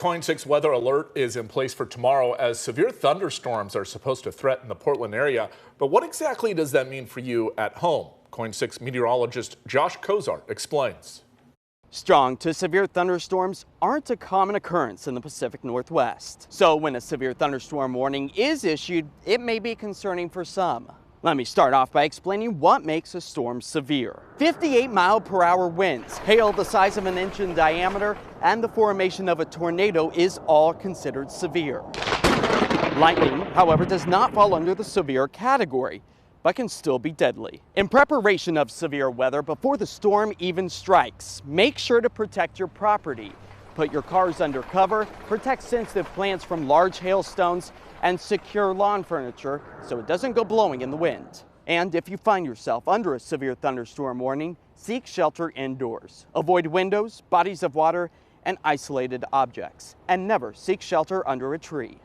KOIN 6 weather alert is in place for tomorrow as severe thunderstorms are supposed to threaten the Portland area. But what exactly does that mean for you at home? KOIN 6 meteorologist Josh Cozart explains. Strong to severe thunderstorms aren't a common occurrence in the Pacific Northwest. So when a severe thunderstorm warning is issued, it may be concerning for some. Let me start off by explaining what makes a storm severe. 58-mile-per-hour winds, hail the size of an inch in diameter, and the formation of a tornado is all considered severe. Lightning, however, does not fall under the severe category, but can still be deadly. In preparation of severe weather before the storm even strikes, make sure to protect your property. Put your cars under cover, protect sensitive plants from large hailstones, and secure lawn furniture so it doesn't go blowing in the wind. And if you find yourself under a severe thunderstorm warning, seek shelter indoors. Avoid windows, bodies of water, and isolated objects. And never seek shelter under a tree.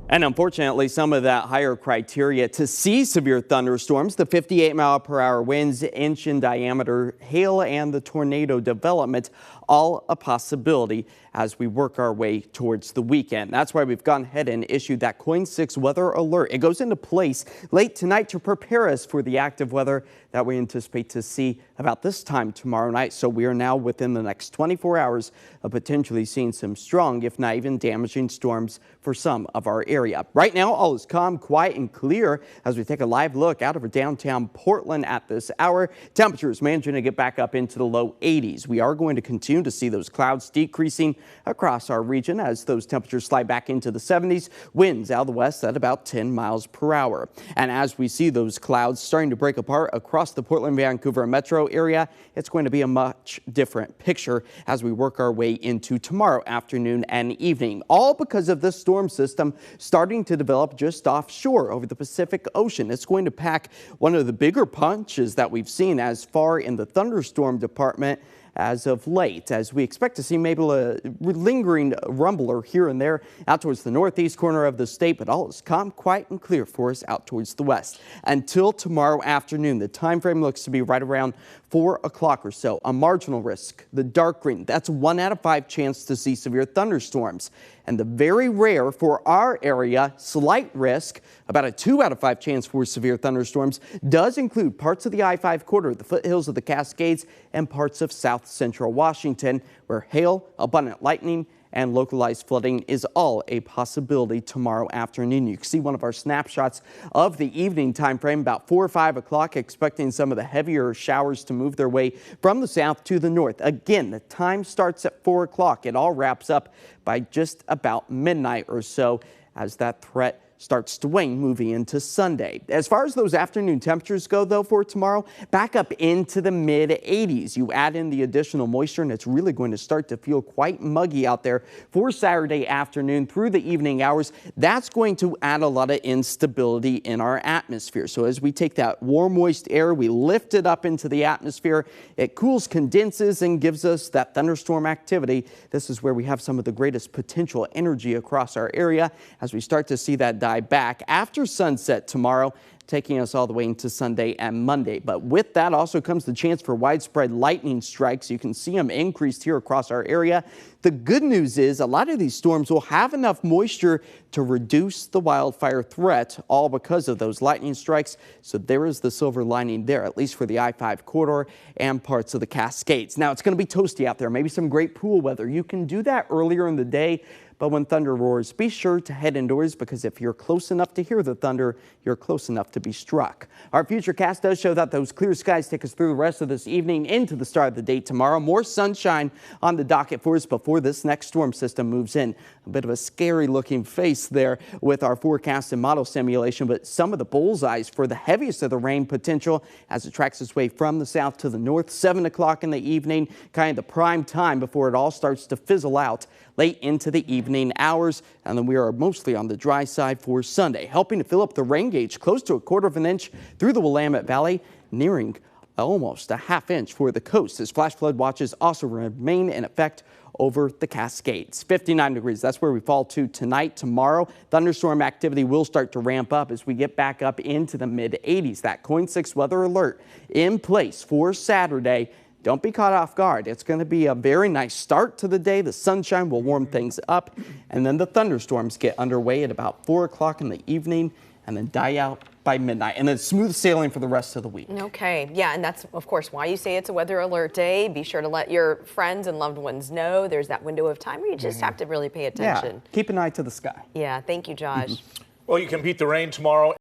And unfortunately, some of that higher criteria to see severe thunderstorms, the 58-mile-per-hour winds, inch in diameter, hail, and the tornado development, all a possibility as we work our way towards the weekend. That's why we've gone ahead and issued that KOIN 6 weather alert. It goes into place late tonight to prepare us for the active weather that we anticipate to see about this time tomorrow night. So we are now within the next 24 hours of potentially seeing some strong, if not even damaging storms for some of our area. Right now, all is calm, quiet, and clear as we take a live look out over downtown Portland at this hour. Temperatures managing to get back up into the low 80s. We are going to continue to see those clouds decreasing across our region as those temperatures slide back into the 70s. Winds out of the west at about 10 miles per hour. And as we see those clouds starting to break apart across the Portland, Vancouver metro area, it's going to be a much different picture as we work our way into tomorrow afternoon and evening. All because of this storm system starting to develop just offshore over the Pacific Ocean. It's going to pack one of the bigger punches that we've seen as far in the thunderstorm department as of late, as we expect to see maybe a lingering rumbler here and there out towards the northeast corner of the state, but all is calm, quiet, and clear for us out towards the west. Until tomorrow afternoon, the time frame looks to be right around 4 o'clock or so. A marginal risk, the dark green, that's 1 out of 5 chance to see severe thunderstorms. And the very rare for our area, slight risk, about a 2 out of 5 chance for severe thunderstorms, does include parts of the I-5 corridor, the foothills of the Cascades, and parts of south central Washington, where hail, abundant lightning, and localized flooding is all a possibility tomorrow afternoon. You can see one of our snapshots of the evening time frame about 4 or 5 o'clock, expecting some of the heavier showers to move their way from the south to the north. Again, the time starts at 4 o'clock. It all wraps up by just about midnight or so as that threat starts to wane moving into Sunday. As far as those afternoon temperatures go, though, for tomorrow, back up into the mid-80s. You add in the additional moisture, and it's really going to start to feel quite muggy out there for Saturday afternoon through the evening hours. That's going to add a lot of instability in our atmosphere. So as we take that warm, moist air, we lift it up into the atmosphere. It cools, condenses, and gives us that thunderstorm activity. This is where we have some of the greatest potential energy across our area as we start to see that back after sunset tomorrow, taking us all the way into Sunday and Monday. But with that also comes the chance for widespread lightning strikes. You can see them increased here across our area. The good news is a lot of these storms will have enough moisture to reduce the wildfire threat, all because of those lightning strikes. So there is the silver lining there, at least for the I-5 corridor and parts of the Cascades. Now it's going to be toasty out there, maybe some great pool weather. You can do that earlier in the day. But when thunder roars, be sure to head indoors, because if you're close enough to hear the thunder, you're close enough to be struck. Our futurecast does show that those clear skies take us through the rest of this evening into the start of the day tomorrow. More sunshine on the docket for us before this next storm system moves in. A bit of a scary looking face there with our forecast and model simulation, but some of the bullseyes for the heaviest of the rain potential as it tracks its way from the south to the north. 7 o'clock in the evening, kind of the prime time before it all starts to fizzle out late into the evening hours. And then we are mostly on the dry side for Sunday, helping to fill up the rain gauge close to 1/4 inch through the Willamette Valley, nearing almost a 1/2 inch for the coast, as flash flood watches also remain in effect over the Cascades. 59 degrees, that's where we fall to tonight. Tomorrow, thunderstorm activity will start to ramp up as we get back up into the mid-80s. That KOIN 6 weather alert in place for Saturday. don't be caught off guard. It's going to be a very nice start to the day. The sunshine will warm things up, and then the thunderstorms get underway at about 4 o'clock in the evening and then die out by midnight, and then smooth sailing for the rest of the week. Okay, yeah, and that's of course why you say it's a weather alert day. Be sure to let your friends and loved ones know there's that window of time where you just have to really pay attention. Yeah, keep an eye to the sky. Yeah, thank you, Josh. Well, you can beat the rain tomorrow.